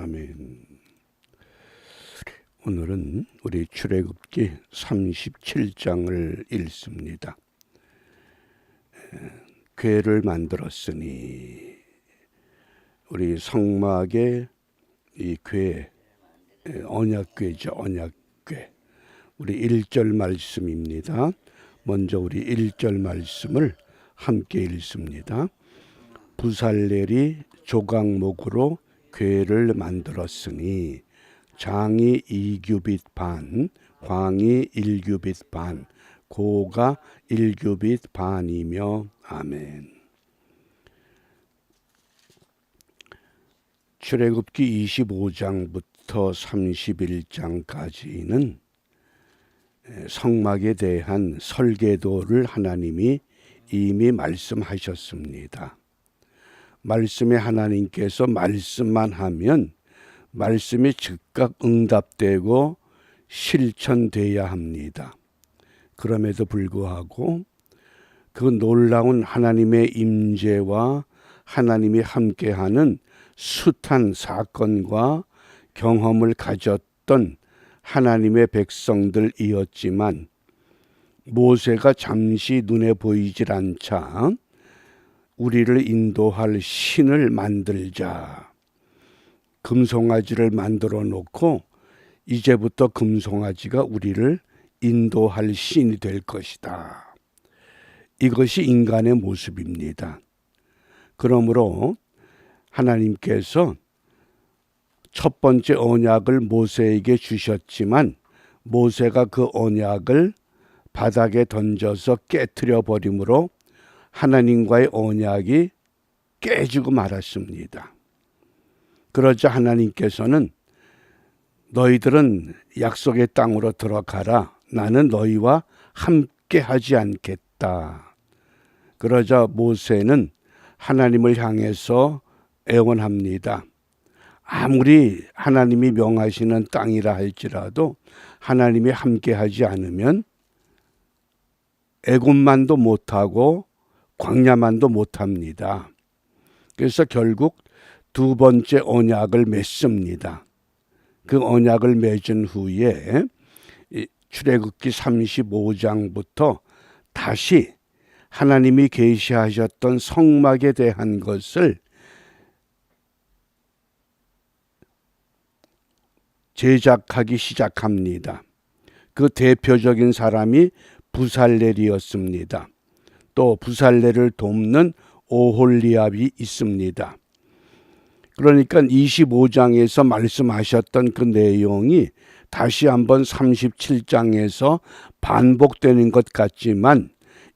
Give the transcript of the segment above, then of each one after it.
아멘. 오늘은 우리 출애굽기 37장을 읽습니다. 궤를 만들었으니 우리 성막의 이 궤, 언약궤죠. 언약궤. 우리 1절 말씀입니다. 먼저 우리 1절 말씀을 함께 읽습니다. 부살렐이 조각목으로 궤를 만들었으니 장이 2규빗 반, 광이 1규빗 반, 고가 1규빗 반이며 아멘. 출애굽기 25장부터 31장까지는 성막에 대한 설계도를 하나님이 이미 말씀하셨습니다. 말씀에 하나님께서 말씀만 하면 말씀이 즉각 응답되고 실천돼야 합니다. 그럼에도 불구하고 그 놀라운 하나님의 임재와 하나님이 함께하는 숱한 사건과 경험을 가졌던 하나님의 백성들이었지만 모세가 잠시 눈에 보이질 않자 우리를 인도할 신을 만들자. 금송아지를 만들어 놓고 이제부터 금송아지가 우리를 인도할 신이 될 것이다. 이것이 인간의 모습입니다. 그러므로 하나님께서 첫 번째 언약을 모세에게 주셨지만 모세가 그 언약을 바닥에 던져서 깨트려 버림으로 하나님과의 언약이 깨지고 말았습니다. 그러자 하나님께서는 너희들은 약속의 땅으로 들어가라. 나는 너희와 함께 하지 않겠다. 그러자 모세는 하나님을 향해서 애원합니다. 아무리 하나님이 명하시는 땅이라 할지라도 하나님이 함께 하지 않으면 애굽만도 못하고 광야만도 못합니다. 그래서 결국 두 번째 언약을 맺습니다. 그 언약을 맺은 후에 출애굽기 35장부터 다시 하나님이 계시하셨던 성막에 대한 것을 제작하기 시작합니다. 그 대표적인 사람이 부살렐이었습니다. 또 부살렐을 돕는 오홀리압이 있습니다. 그러니까 25장에서 말씀하셨던 그 내용이 다시 한번 37장에서 반복되는 것 같지만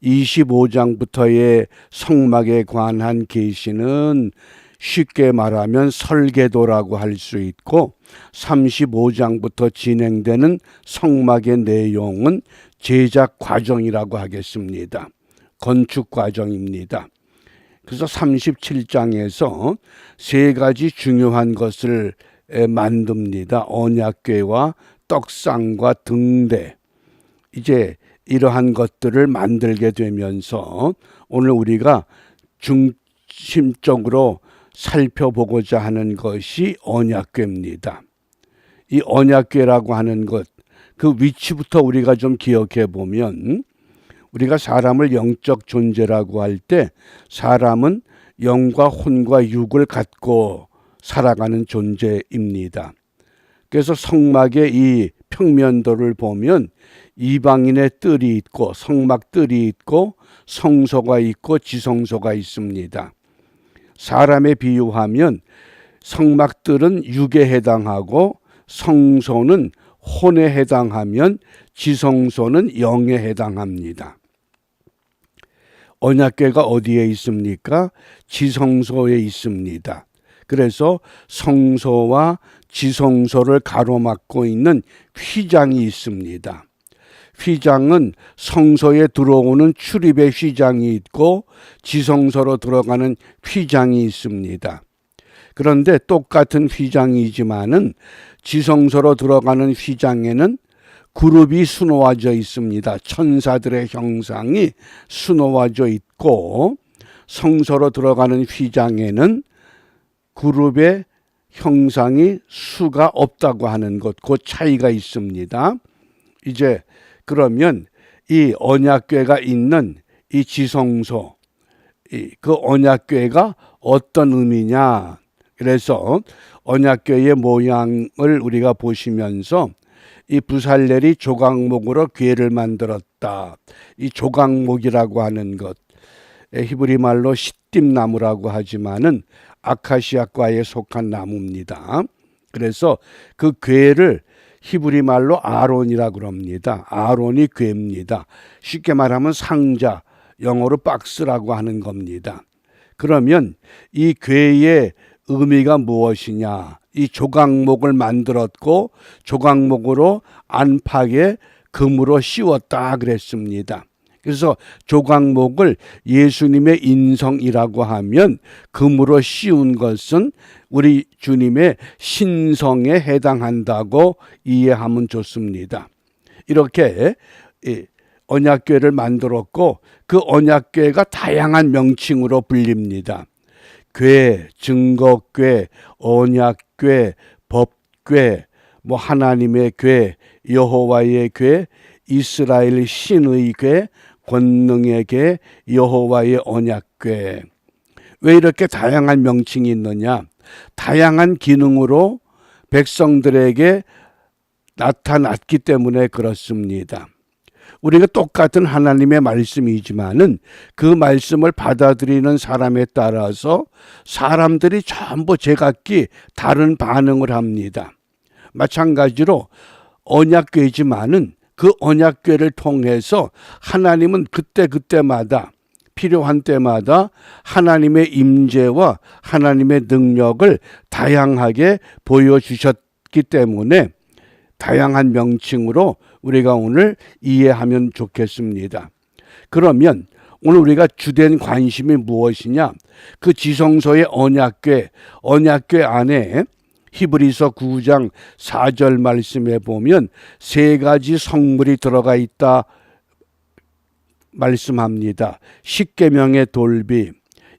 25장부터의 성막에 관한 계시는 쉽게 말하면 설계도라고 할 수 있고 35장부터 진행되는 성막의 내용은 제작 과정이라고 하겠습니다. 건축 과정입니다. 그래서 37장에서 세 가지 중요한 것을 만듭니다. 언약궤와 떡상과 등대. 이제 이러한 것들을 만들게 되면서 오늘 우리가 중심적으로 살펴보고자 하는 것이 언약궤입니다. 이 언약궤라고 하는 것, 그 위치부터 우리가 좀 기억해 보면 우리가 사람을 영적 존재라고 할 때 사람은 영과 혼과 육을 갖고 살아가는 존재입니다. 그래서 성막의 이 평면도를 보면 이방인의 뜰이 있고 성막 뜰이 있고 성소가 있고 지성소가 있습니다. 사람에 비유하면 성막 뜰은 육에 해당하고 성소는 혼에 해당하면 지성소는 영에 해당합니다. 언약궤가 어디에 있습니까? 지성소에 있습니다. 그래서 성소와 지성소를 가로막고 있는 휘장이 있습니다. 휘장은 성소에 들어오는 출입의 휘장이 있고 지성소로 들어가는 휘장이 있습니다. 그런데 똑같은 휘장이지만은 지성소로 들어가는 휘장에는 그룹이 수놓아져 있습니다. 천사들의 형상이 수놓아져 있고 성소로 들어가는 휘장에는 그룹의 형상이 수가 없다고 하는 것, 그 차이가 있습니다. 이제 그러면 이 언약궤가 있는 이 지성소, 그 언약궤가 어떤 의미냐? 그래서 언약궤의 모양을 우리가 보시면서 이 부살렐이 조각목으로 궤를 만들었다. 이 조각목이라고 하는 것, 히브리 말로 시띠나무라고 하지만은 아카시아과에 속한 나무입니다. 그래서 그 궤를 히브리 말로 아론이라고 합니다. 아론이 궤입니다. 쉽게 말하면 상자, 영어로 박스라고 하는 겁니다. 그러면 이 궤의 의미가 무엇이냐? 이 조각목을 만들었고 조각목으로 안팎에 금으로 씌웠다 그랬습니다. 그래서 조각목을 예수님의 인성이라고 하면 금으로 씌운 것은 우리 주님의 신성에 해당한다고 이해하면 좋습니다. 이렇게 언약궤를 만들었고 그 언약궤가 다양한 명칭으로 불립니다. 궤, 증거궤, 언약궤, 법궤, 하나님의 궤, 여호와의 궤, 이스라엘 신의 궤, 권능의 궤, 여호와의 언약궤. 왜 이렇게 다양한 명칭이 있느냐? 다양한 기능으로 백성들에게 나타났기 때문에 그렇습니다. 우리가 똑같은 하나님의 말씀이지만은 그 말씀을 받아들이는 사람에 따라서 사람들이 전부 제각기 다른 반응을 합니다. 마찬가지로 언약궤지만은 그 언약궤를 통해서 하나님은 그때마다 필요한 때마다 하나님의 임재와 하나님의 능력을 다양하게 보여주셨기 때문에 다양한 명칭으로 우리가 오늘 이해하면 좋겠습니다. 그러면 오늘 우리가 주된 관심이 무엇이냐? 그 지성소의 언약궤 안에 히브리서 9장 4절 말씀에 보면 세 가지 성물이 들어가 있다 말씀합니다. 십계명의 돌비,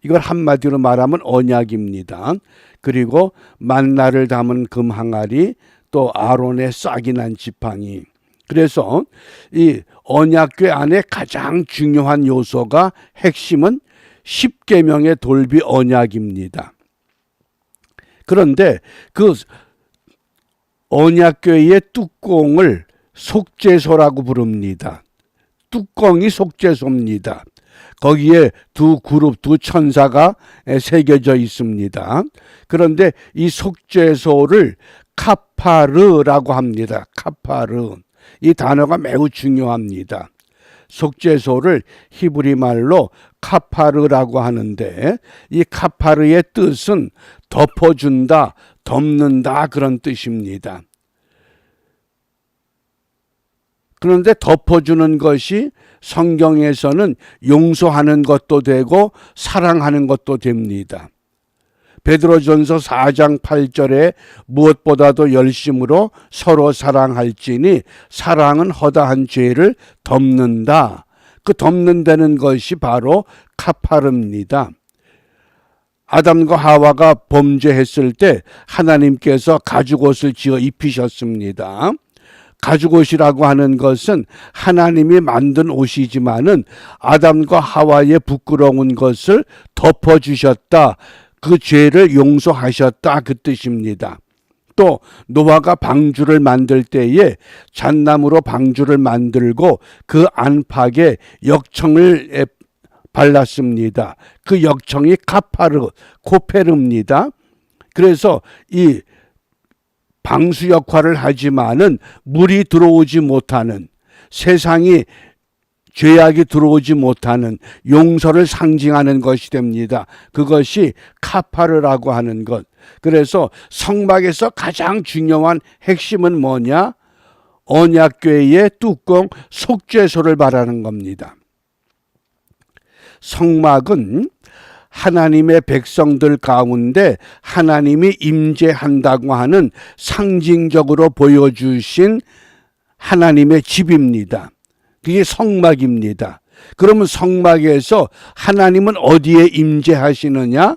이걸 한마디로 말하면 언약입니다. 그리고 만나를 담은 금 항아리, 또 아론의 싹이 난 지팡이. 그래서 이 언약궤 안에 가장 중요한 요소가 핵심은 십계명의 돌비 언약입니다. 그런데 그 언약궤의 뚜껑을 속죄소라고 부릅니다. 뚜껑이 속죄소입니다. 거기에 두 그룹, 두 천사가 새겨져 있습니다. 그런데 이 속죄소를 카파르라고 합니다. 카파르. 이 단어가 매우 중요합니다. 속죄소를 히브리 말로 카파르라고 하는데 이 카파르의 뜻은 덮어준다, 덮는다 그런 뜻입니다. 그런데 덮어주는 것이 성경에서는 용서하는 것도 되고 사랑하는 것도 됩니다. 베드로전서 4장 8절에 무엇보다도 열심으로 서로 사랑할지니 사랑은 허다한 죄를 덮는다. 그 덮는다는 것이 바로 카파르입니다. 아담과 하와가 범죄했을 때 하나님께서 가죽옷을 지어 입히셨습니다. 가죽옷이라고 하는 것은 하나님이 만든 옷이지만은 아담과 하와의 부끄러운 것을 덮어주셨다. 그 죄를 용서하셨다 그 뜻입니다. 또 노아가 방주를 만들 때에 잣나무로 방주를 만들고 그 안팎에 역청을 발랐습니다. 그 역청이 카파르, 코페르입니다. 그래서 이 방수 역할을 하지만은 물이 들어오지 못하는, 세상이 죄악이 들어오지 못하는 용서를 상징하는 것이 됩니다. 그것이 카파르라고 하는 것. 그래서 성막에서 가장 중요한 핵심은 뭐냐? 언약궤의 뚜껑 속죄소를 말하는 겁니다. 성막은 하나님의 백성들 가운데 하나님이 임재한다고 하는 상징적으로 보여주신 하나님의 집입니다. 그게 성막입니다. 그러면 성막에서 하나님은 어디에 임재하시느냐?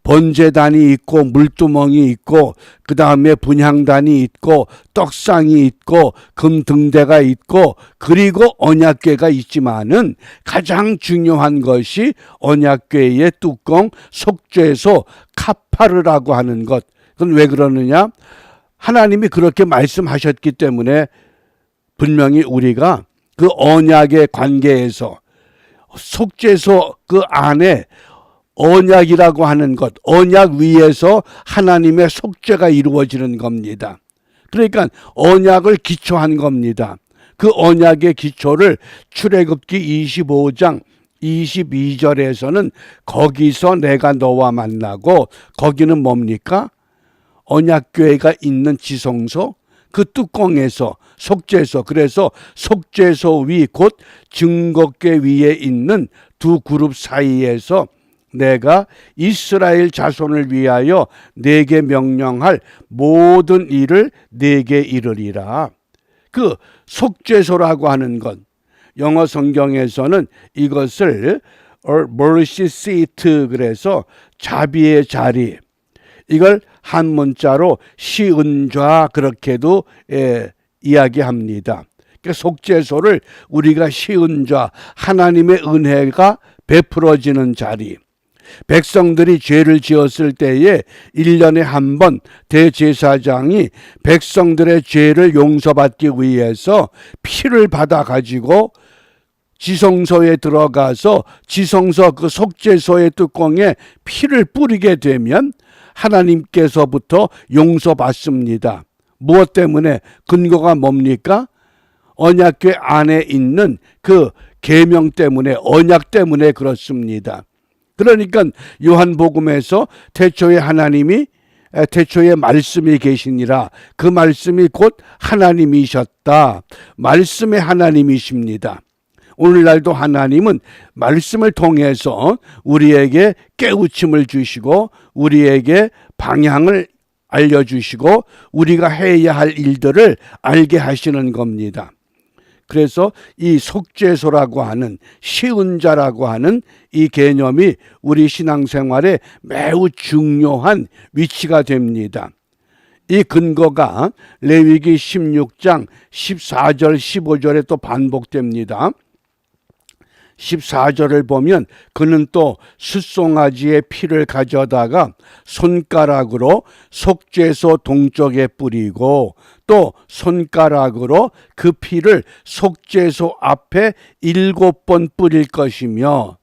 번제단이 있고 물두멍이 있고 그 다음에 분향단이 있고 떡상이 있고 금등대가 있고 그리고 언약궤가 있지만은 가장 중요한 것이 언약궤의 뚜껑 속죄소 카파르라고 하는 것. 그건 왜 그러느냐? 하나님이 그렇게 말씀하셨기 때문에 분명히 우리가 그 언약의 관계에서 속죄소 그 안에 언약이라고 하는 것, 언약 위에서 하나님의 속죄가 이루어지는 겁니다. 그러니까 언약을 기초한 겁니다. 그 언약의 기초를 출애굽기 25장 22절에서는 거기서 내가 너와 만나고, 거기는 뭡니까? 언약궤가 있는 지성소, 그 뚜껑에서 속죄소, 그래서 속죄소 위 곧 증거궤 위에 있는 두 그룹 사이에서 내가 이스라엘 자손을 위하여 내게 명령할 모든 일을 내게 이르리라. 그 속죄소라고 하는 것, 영어 성경에서는 이것을 mercy seat, 그래서 자비의 자리, 이걸 한 문자로 시은좌 그렇게도 이야기합니다. 그러니까 속죄소를 우리가 시은좌, 하나님의 은혜가 베풀어지는 자리, 백성들이 죄를 지었을 때에 1년에 한 번 대제사장이 백성들의 죄를 용서받기 위해서 피를 받아 가지고 지성소에 들어가서 지성소 그 속죄소의 뚜껑에 피를 뿌리게 되면 하나님께서부터 용서받습니다. 무엇 때문에? 근거가 뭡니까? 언약궤 안에 있는 그 계명 때문에, 언약 때문에 그렇습니다. 그러니까 요한복음에서 태초에 하나님이, 태초에 말씀이 계시니라, 그 말씀이 곧 하나님이셨다. 말씀의 하나님이십니다. 오늘날도 하나님은 말씀을 통해서 우리에게 깨우침을 주시고 우리에게 방향을 알려주시고 우리가 해야 할 일들을 알게 하시는 겁니다. 그래서 이 속죄소라고 하는, 시은자라고 하는 이 개념이 우리 신앙생활에 매우 중요한 위치가 됩니다. 이 근거가 레위기 16장 14절 15절에 또 반복됩니다. 14절을 보면 그는 또 숫송아지의 피를 가져다가 손가락으로 속죄소 동쪽에 뿌리고 또 손가락으로 그 피를 속죄소 앞에 7번 뿌릴 것이며,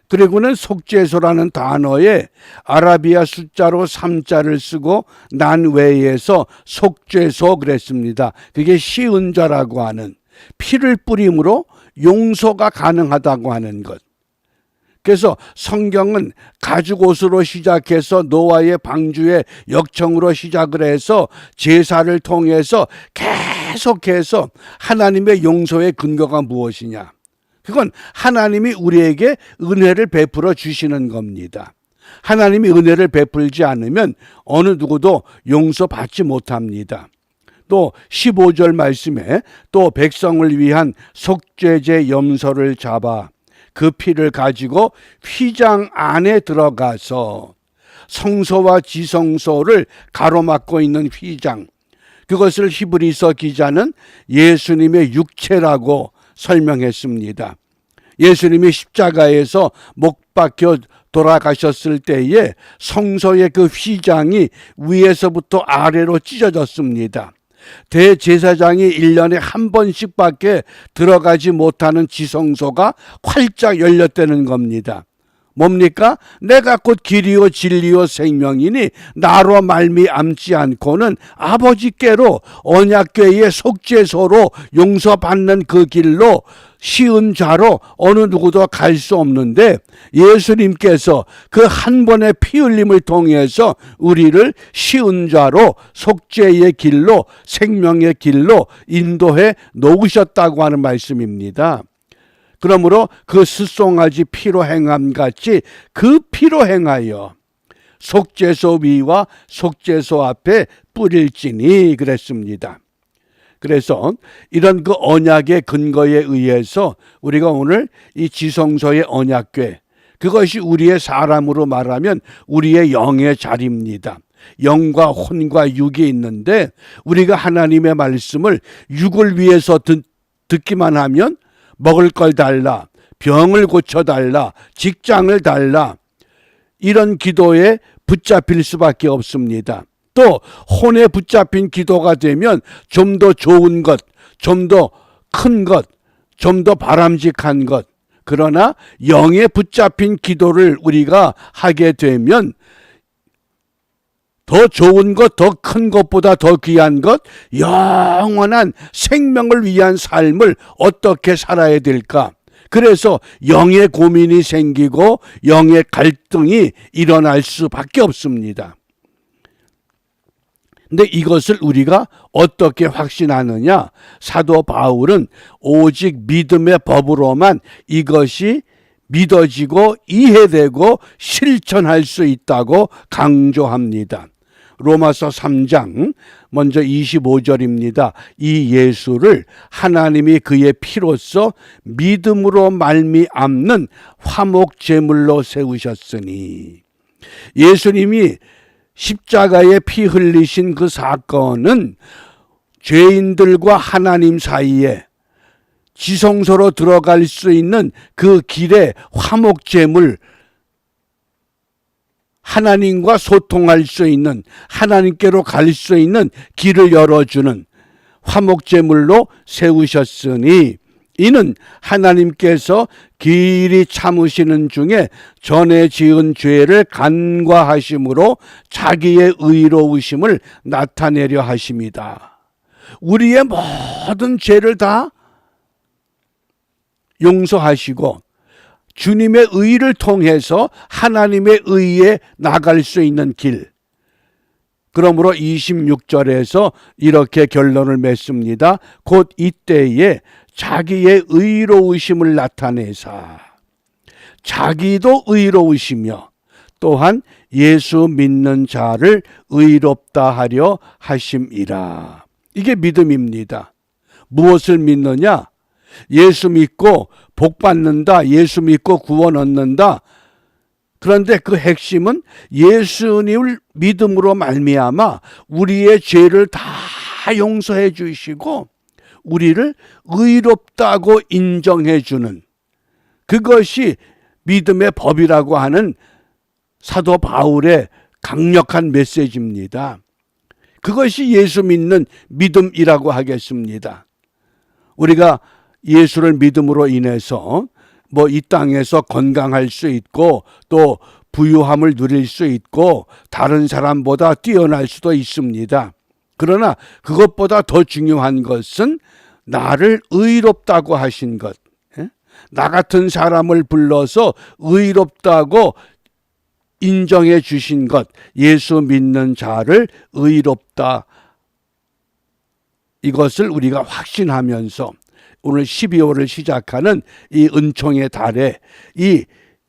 그리고는 속죄소라는 단어에 아라비아 숫자로 3자를 쓰고 난 외에서 속죄소 그랬습니다. 그게 시은자라고 하는, 피를 뿌림으로 용서가 가능하다고 하는 것. 그래서 성경은 가죽옷으로 시작해서 노아의 방주의 역청으로 시작을 해서 제사를 통해서 계속해서 하나님의 용서의 근거가 무엇이냐? 그건 하나님이 우리에게 은혜를 베풀어 주시는 겁니다. 하나님이 은혜를 베풀지 않으면 어느 누구도 용서받지 못합니다. 또 15절 말씀에 또 백성을 위한 속죄제 염소를 잡아 그 피를 가지고 휘장 안에 들어가서, 성소와 지성소를 가로막고 있는 휘장, 그것을 히브리서 기자는 예수님의 육체라고 설명했습니다. 예수님이 십자가에서 못 박혀 돌아가셨을 때에 성소의 그 휘장이 위에서부터 아래로 찢어졌습니다. 대제사장이 1년에 한 번씩밖에 들어가지 못하는 지성소가 활짝 열렸다는 겁니다. 뭡니까? 내가 곧 길이요 진리요 생명이니 나로 말미암지 않고는 아버지께로, 언약궤의 속죄소로 용서받는 그 길로, 쉬운 자로 어느 누구도 갈 수 없는데 예수님께서 그 한 번의 피 흘림을 통해서 우리를 쉬운 자로, 속죄의 길로, 생명의 길로 인도해 놓으셨다고 하는 말씀입니다. 그러므로 그 숫송아지 피로 행함같이 그 피로 행하여 속죄소 위와 속죄소 앞에 뿌릴지니 그랬습니다. 그래서 이런 그 언약의 근거에 의해서 우리가 오늘 이 지성소의 언약궤, 그것이 우리의 사람으로 말하면 우리의 영의 자리입니다. 영과 혼과 육이 있는데 우리가 하나님의 말씀을 육을 위해서 듣기만 하면 먹을 걸 달라, 병을 고쳐달라, 직장을 달라, 이런 기도에 붙잡힐 수밖에 없습니다. 또 혼에 붙잡힌 기도가 되면 좀 더 좋은 것, 좀 더 큰 것, 좀 더 바람직한 것, 그러나 영에 붙잡힌 기도를 우리가 하게 되면 더 좋은 것, 더 큰 것보다 더 귀한 것, 영원한 생명을 위한 삶을 어떻게 살아야 될까? 그래서 영의 고민이 생기고 영의 갈등이 일어날 수밖에 없습니다. 근데 이것을 우리가 어떻게 확신하느냐? 사도 바울은 오직 믿음의 법으로만 이것이 믿어지고 이해되고 실천할 수 있다고 강조합니다. 로마서 3장 먼저 25절입니다. 이 예수를 하나님이 그의 피로써 믿음으로 말미암는 화목제물로 세우셨으니, 예수님이 십자가에 피 흘리신 그 사건은 죄인들과 하나님 사이에 지성소로 들어갈 수 있는 그 길에 화목제물, 하나님과 소통할 수 있는, 하나님께로 갈 수 있는 길을 열어주는 화목제물로 세우셨으니, 이는 하나님께서 길이 참으시는 중에 전에 지은 죄를 간과하심으로 자기의 의로우심을 나타내려 하심이다. 우리의 모든 죄를 다 용서하시고 주님의 의를 통해서 하나님의 의에 나갈 수 있는 길. 그러므로 26절에서 이렇게 결론을 맺습니다. 곧 이때에 자기의 의로우심을 나타내사 자기도 의로우시며 또한 예수 믿는 자를 의롭다 하려 하심이라. 이게 믿음입니다. 무엇을 믿느냐? 예수 믿고 복 받는다, 예수 믿고 구원 얻는다. 그런데 그 핵심은 예수님을 믿음으로 말미암아 우리의 죄를 다 용서해 주시고 우리를 의롭다고 인정해 주는, 그것이 믿음의 법이라고 하는 사도 바울의 강력한 메시지입니다. 그것이 예수 믿는 믿음이라고 하겠습니다. 우리가 예수를 믿음으로 인해서 이 땅에서 건강할 수 있고 또 부유함을 누릴 수 있고 다른 사람보다 뛰어날 수도 있습니다. 그러나 그것보다 더 중요한 것은 나를 의롭다고 하신 것, 나 같은 사람을 불러서 의롭다고 인정해 주신 것, 예수 믿는 자를 의롭다, 이것을 우리가 확신하면서 오늘 12월을 시작하는 이 은총의 달에 이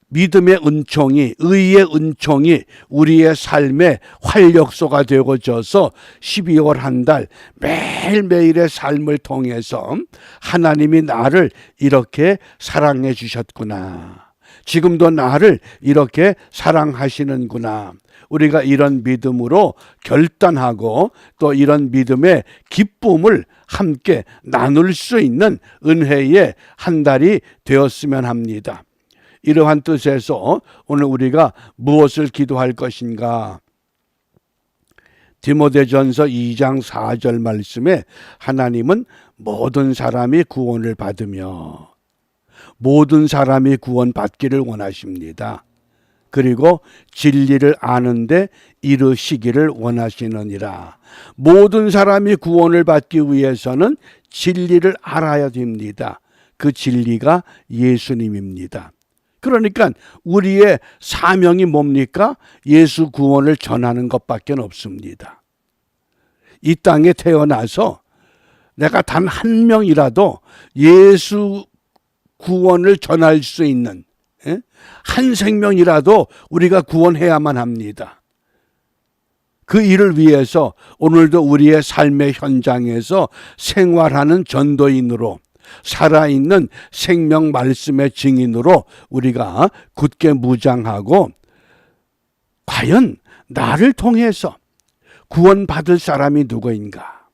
믿음의 은총이, 의의 은총이 우리의 삶의 활력소가 되어져서 12월 한 달 매일매일의 삶을 통해서 하나님이 나를 이렇게 사랑해 주셨구나, 지금도 나를 이렇게 사랑하시는구나, 우리가 이런 믿음으로 결단하고 또 이런 믿음의 기쁨을 함께 나눌 수 있는 은혜의 한 달이 되었으면 합니다. 이러한 뜻에서 오늘 우리가 무엇을 기도할 것인가? 디모데전서 2장 4절 말씀에 하나님은 모든 사람이 구원을 받으며 모든 사람이 구원받기를 원하십니다. 그리고 진리를 아는데 이르시기를 원하시느니라. 모든 사람이 구원을 받기 위해서는 진리를 알아야 됩니다. 그 진리가 예수님입니다. 그러니까 우리의 사명이 뭡니까? 예수 구원을 전하는 것밖에 없습니다. 이 땅에 태어나서 내가 단 한 명이라도 예수 구원을 전할 수 있는 한 생명이라도 우리가 구원해야만 합니다. 그 일을 위해서 오늘도 우리의 삶의 현장에서 생활하는 전도인으로 살아있는 생명 말씀의 증인으로 우리가 굳게 무장하고 과연 나를 통해서 구원받을 사람이 누구인가?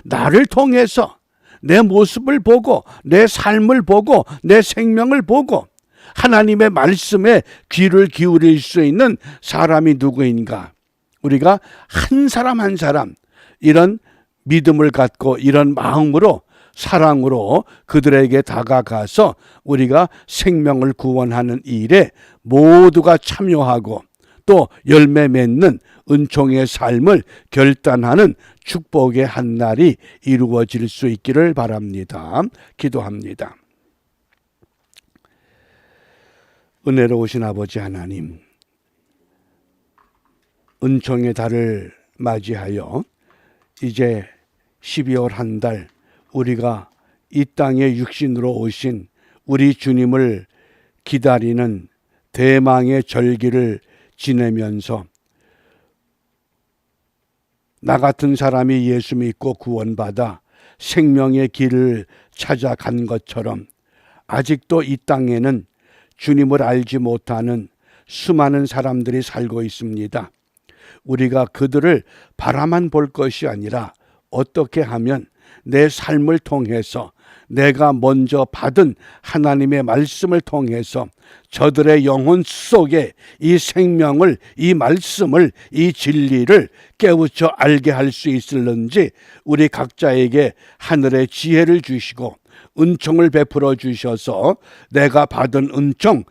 나를 통해서 내 모습을 보고 내 삶을 보고 내 생명을 보고 하나님의 말씀에 귀를 기울일 수 있는 사람이 누구인가? 우리가 한 사람 한 사람 이런 믿음을 갖고 이런 마음으로 사랑으로 그들에게 다가가서 우리가 생명을 구원하는 일에 모두가 참여하고 또 열매 맺는 은총의 삶을 결단하는 축복의 한 날이 이루어질 수 있기를 바랍니다. 기도합니다. 은혜로우신 아버지 하나님, 은총의 달을 맞이하여 이제 12월 한 달 우리가 이 땅에 육신으로 오신 우리 주님을 기다리는 대망의 절기를 지내면서 나 같은 사람이 예수 믿고 구원받아 생명의 길을 찾아간 것처럼 아직도 이 땅에는 주님을 알지 못하는 수많은 사람들이 살고 있습니다. 우리가 그들을 바라만 볼 것이 아니라 어떻게 하면 내 삶을 통해서 내가 먼저 받은 하나님의 말씀을 통해서 저들의 영혼 속에 이 생명을, 이 말씀을, 이 진리를 깨우쳐 알게 할 수 있을는지 우리 각자에게 하늘의 지혜를 주시고 은총을 베풀어 주셔서 내가 받은 은총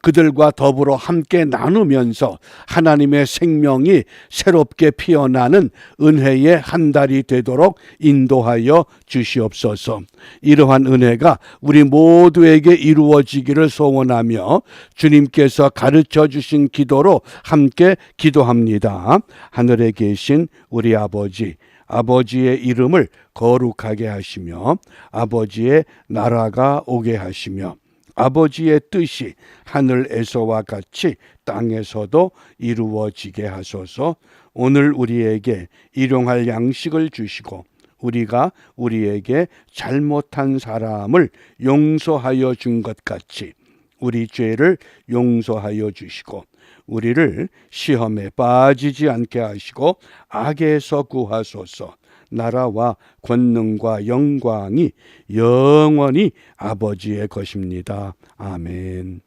그들과 더불어 함께 나누면서 하나님의 생명이 새롭게 피어나는 은혜의 한 달이 되도록 인도하여 주시옵소서. 이러한 은혜가 우리 모두에게 이루어지기를 소원하며 주님께서 가르쳐 주신 기도로 함께 기도합니다. 하늘에 계신 우리 아버지, 아버지의 이름을 거룩하게 하시며 아버지의 나라가 오게 하시며 아버지의 뜻이 하늘에서와 같이 땅에서도 이루어지게 하소서. 오늘 우리에게 일용할 양식을 주시고 우리가 우리에게 잘못한 사람을 용서하여 준 것 같이 우리 죄를 용서하여 주시고 우리를 시험에 빠지지 않게 하시고 악에서 구하소서. 나라와 권능과 영광이 영원히 아버지의 것입니다. 아멘.